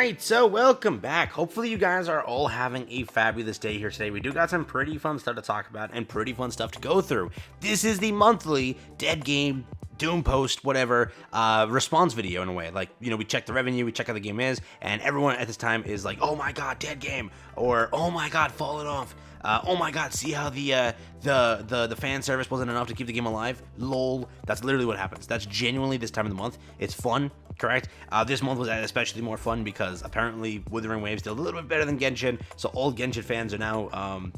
Alright, so welcome back. Hopefully you guys are all having a fabulous day here today. We do got some pretty fun stuff to talk about and pretty fun stuff to go through. This is the monthly Dead Game, Doom Post, whatever, response video in a way. Like, you know, we check the revenue, we check how the game is, and everyone at this time is like, oh my god, Dead Game, or oh my god, Fallen Off. Oh my god, see how the fan service wasn't enough to keep the game alive? LOL. That's literally what happens. That's genuinely this time of the month. It's fun, correct? This month was especially more fun because apparently Wuthering Waves did a little bit better than Genshin, so all Genshin fans are now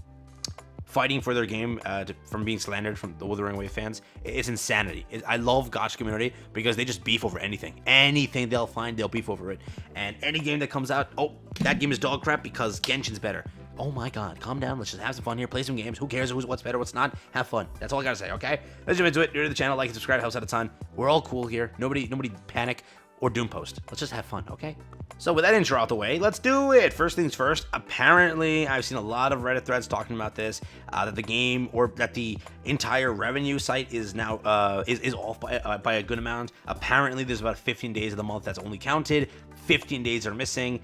fighting for their game from being slandered from the Wuthering Wave fans. It's insanity. I love Gacha community because they just beef over anything. Anything they'll find, they'll beef over it. And any game that comes out, oh, that game is dog crap because Genshin's better. Oh my god, calm down, let's just have some fun here, play some games. Who cares what's better, what's not? Have fun. That's all I gotta say, okay? Let's jump into it. You're to the channel, like and subscribe, helps out a ton. We're all cool here. Nobody panic or doom post. Let's just have fun, okay? So with that intro out the way, let's do it. First things first, apparently I've seen a lot of Reddit threads talking about this, that the game or that the entire revenue site is now is off by a good amount. Apparently there's about 15 days of the month that's only counted. 15 days are missing.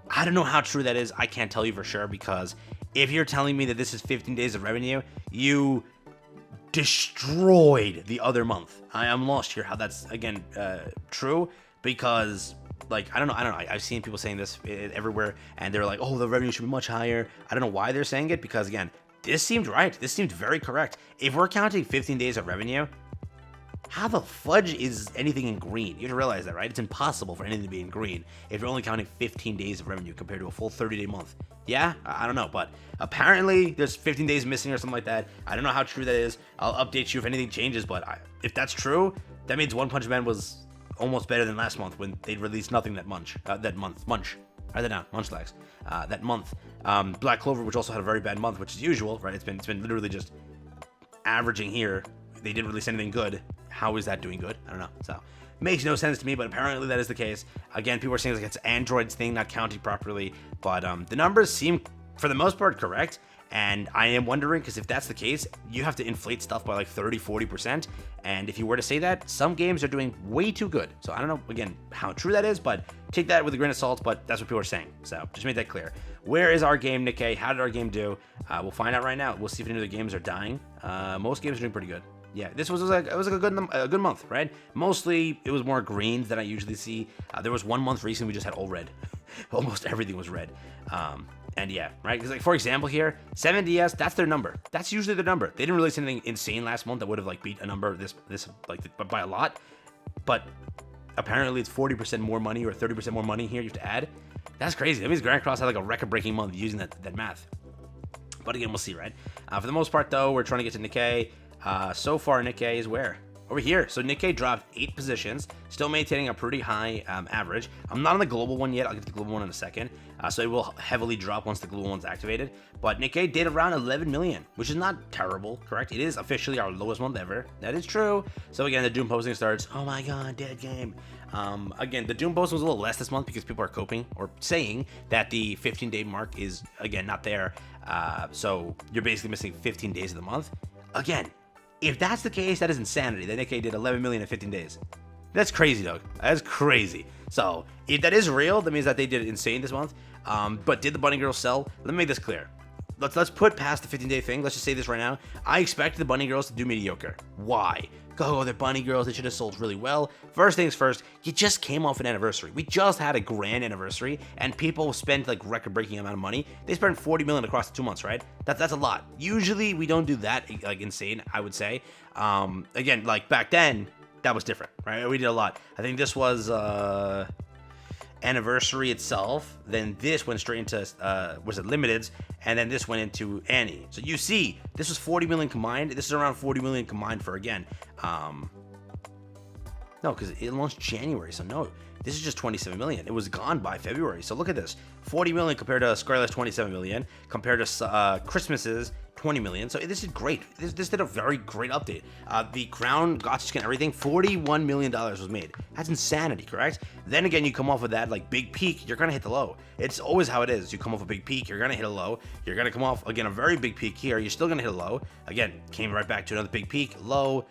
I don't know how true that is. I can't tell you for sure because if you're telling me that this is 15 days of revenue, you destroyed the other month. I am lost here how that's, again, true because, like, I don't know. I've seen people saying this everywhere and they're like, oh, the revenue should be much higher. I don't know why they're saying it because, again, this seemed right. This seemed very correct. If we're counting 15 days of revenue, how the fudge is anything in green? You have to realize that, right? It's impossible for anything to be in green if you're only counting 15 days of revenue compared to a full 30-day month. Yeah? I don't know, but apparently there's 15 days missing or something like that. I don't know how true that is. I'll update you if anything changes, but if that's true, that means One Punch Man was almost better than last month when they released nothing that month. Write that down, Munchlax. That month. Black Clover, which also had a very bad month, which is usual, right? It's been literally just averaging here. They didn't release anything good. How is that doing good? I don't know. So makes no sense to me, but apparently that is the case. Again, people are saying like it's Android's thing not counting properly, but the numbers seem for the most part correct. And I am wondering because if that's the case, you have to inflate stuff by like 30-40%. And if you were to say that, some games are doing way too good. So I don't know again how true that is, but take that with a grain of salt. But that's what people are saying. So just make that clear. Where is our game, Nikke? How did our game do? We'll find out right now. We'll see if any of the games are dying. Most games are doing pretty good. Yeah, this was like a good month, right? Mostly it was more greens than I usually see. There was one month recently we just had all red. Almost everything was red. And yeah, right? Because like for example here, 7DS, that's their number. That's usually their number. They didn't release anything insane last month that would have like beat a number this like by a lot. But apparently it's 40% more money or 30% more money here you have to add. That's crazy. That means Grand Cross had like a record-breaking month using that math. But again, we'll see, right? For the most part though, we're trying to get to Nikke. So far, Nikke is where? Over here. So Nikke dropped 8 positions, still maintaining a pretty high average. I'm not on the global one yet. I'll get to the global one in a second. So it will heavily drop once the global one's activated. But Nikke did around 11 million, which is not terrible, correct? It is officially our lowest month ever. That is true. So again, the Doom posting starts. Oh my god, Dead Game. Again, the Doom post was a little less this month because people are coping or saying that the 15-day mark is, again, not there. So you're basically missing 15 days of the month. Again, if that's the case, that is insanity. That Nikke did 11 million in 15 days. That's crazy, dog. That's crazy. So if that is real, that means that they did insane this month. But did the Bunny Girls sell? Let me make this clear. Let's put past the 15-day thing. Let's just say this right now. I expected the Bunny Girls to do mediocre. Why? Go, they're Bunny Girls. They should have sold really well. First things first, you just came off an anniversary. We just had a grand anniversary, and people spent like record-breaking amount of money. They spent 40 million across the 2 months, right? That's a lot. Usually, we don't do that like insane, I would say. Again, like back then, that was different, right? We did a lot. I think this was anniversary itself, then this went straight into was it limiteds, and then this went into Annie. So you see, this was 40 million combined. This is around 40 million combined for again. No, because it launched January, so no, this is just 27 million. It was gone by February. So look at this, 40 million compared to Scarlet's 27 million, compared to Christmas's 20 million. So this is great. This did a very great update. The crown, gacha skin, everything, $41 million was made. That's insanity, correct? Then again, you come off of that like big peak, you're gonna hit the low. It's always how it is. You come off a big peak, you're gonna hit a low. You're gonna come off again a very big peak here. You're still gonna hit a low. Again, came right back to another big peak, low.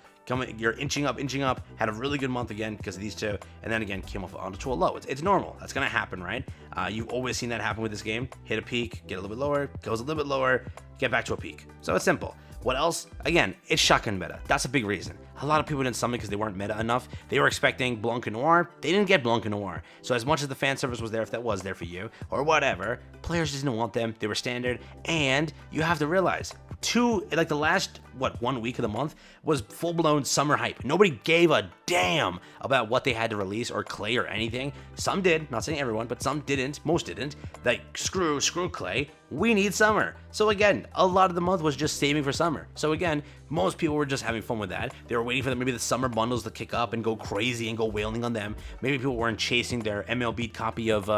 You're inching up, had a really good month again because of these two, and then again came off onto a low. It's normal. That's going to happen, right? You've always seen that happen with this game. Hit a peak, get a little bit lower, goes a little bit lower, get back to a peak. So it's simple. What else? Again, it's shotgun meta. That's a big reason. A lot of people didn't summon because they weren't meta enough. They were expecting Blanc and Noir. They didn't get Blanc and Noir. So as much as the fan service was there, if that was there for you, or whatever, players just didn't want them. They were standard. And you have to realize, the last, 1 week of the month was full-blown summer hype. Nobody gave a damn about what they had to release or Clay or anything. Some did, not saying everyone, but some didn't. Most didn't. Like, screw Clay. We need summer. So again, a lot of the month was just saving for summer. So again, most people were just having fun with that. They were waiting for maybe the summer bundles to kick up and go crazy and go wailing on them. Maybe people weren't chasing their MLB copy of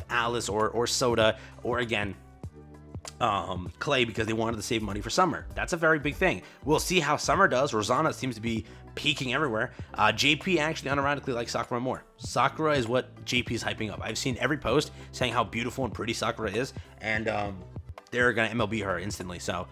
Alice or Soda, or again, Clay, because they wanted to save money for summer. That's a very big thing. We'll see how summer does. Rosanna seems to be peaking everywhere. JP actually unironically likes Sakura more. Sakura is what JP is hyping up. I've seen every post saying how beautiful and pretty Sakura is, and they're gonna MLB her instantly. So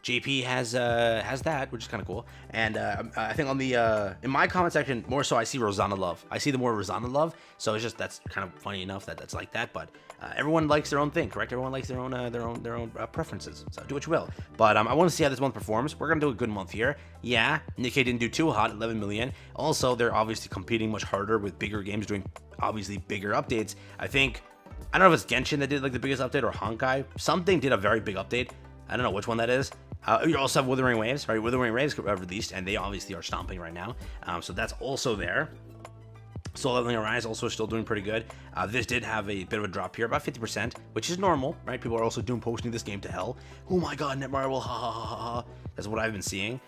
JP has that, which is kind of cool. And I think on the in my comment section, more so I see Rosanna love. I see the more Rosanna love. So it's just, that's kind of funny enough that that's like that. But everyone likes their own thing, correct? Everyone likes their own preferences. So do what you will. But I want to see how this month performs. We're gonna do a good month here. Yeah, Nikke didn't do too hot, 11 million. Also, they're obviously competing much harder with bigger games, doing obviously bigger updates. I don't know if it's Genshin that did like the biggest update or Honkai. Something did a very big update. I don't know which one that is. You also have Withering Waves, right? Withering Waves released, and they obviously are stomping right now. So that's also there. Soul Leveling Arise also still doing pretty good. This did have a bit of a drop here, about 50%, which is normal, right? People are also doom posting this game to hell. Oh my god, Netmarble, ha ha ha ha. That's what I've been seeing.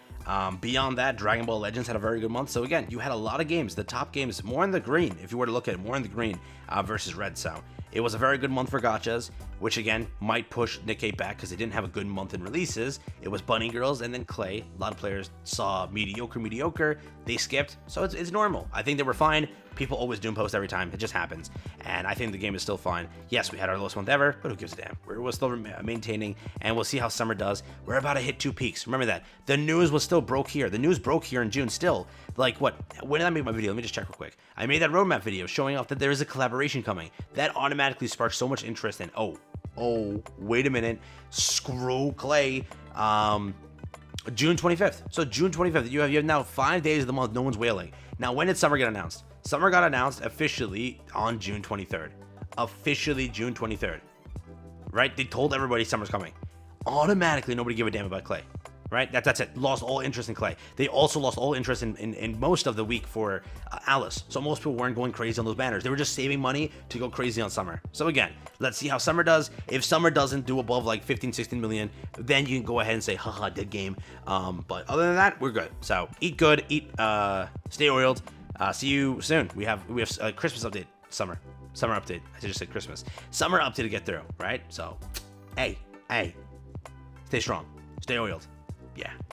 Beyond that, Dragon Ball Legends had a very good month. So again, you had a lot of games. The top games, more in the green, if you were to look at it, more in the green versus red. So it was a very good month for gachas, which again might push Nikke back because they didn't have a good month in releases. It was Bunny Girls and then Clay. A lot of players saw mediocre. They skipped, so it's normal. I think they were fine. People always doom post every time. It just happens. And I think the game is still fine. Yes, we had our lowest month ever, but who gives a damn? We're still maintaining, and we'll see how summer does. We're about to hit 2 peaks. Remember that. The news was still broke here. The news broke here in June still. Like what? When did I make my video? Let me just check real quick. I made that roadmap video showing off that there is a collaboration coming. That automatically sparked so much interest, and oh, wait a minute. Screw Clay. June 25th. So June 25th, you have now 5 days of the month. No one's wailing. Now, when did summer get announced? Summer got announced officially on June 23rd. Officially June 23rd. Right? They told everybody summer's coming. Automatically, nobody gave a damn about Clay. Right? That's it. Lost all interest in Clay. They also lost all interest in most of the week for Alice. So most people weren't going crazy on those banners. They were just saving money to go crazy on summer. So again, let's see how summer does. If summer doesn't do above like 15, 16 million, then you can go ahead and say, haha, dead game. But other than that, we're good. So eat good, stay oiled. See you soon. We have a Christmas update, summer update. I just said Christmas. Summer update to get through, right? So, hey, stay strong, stay oiled. Yeah.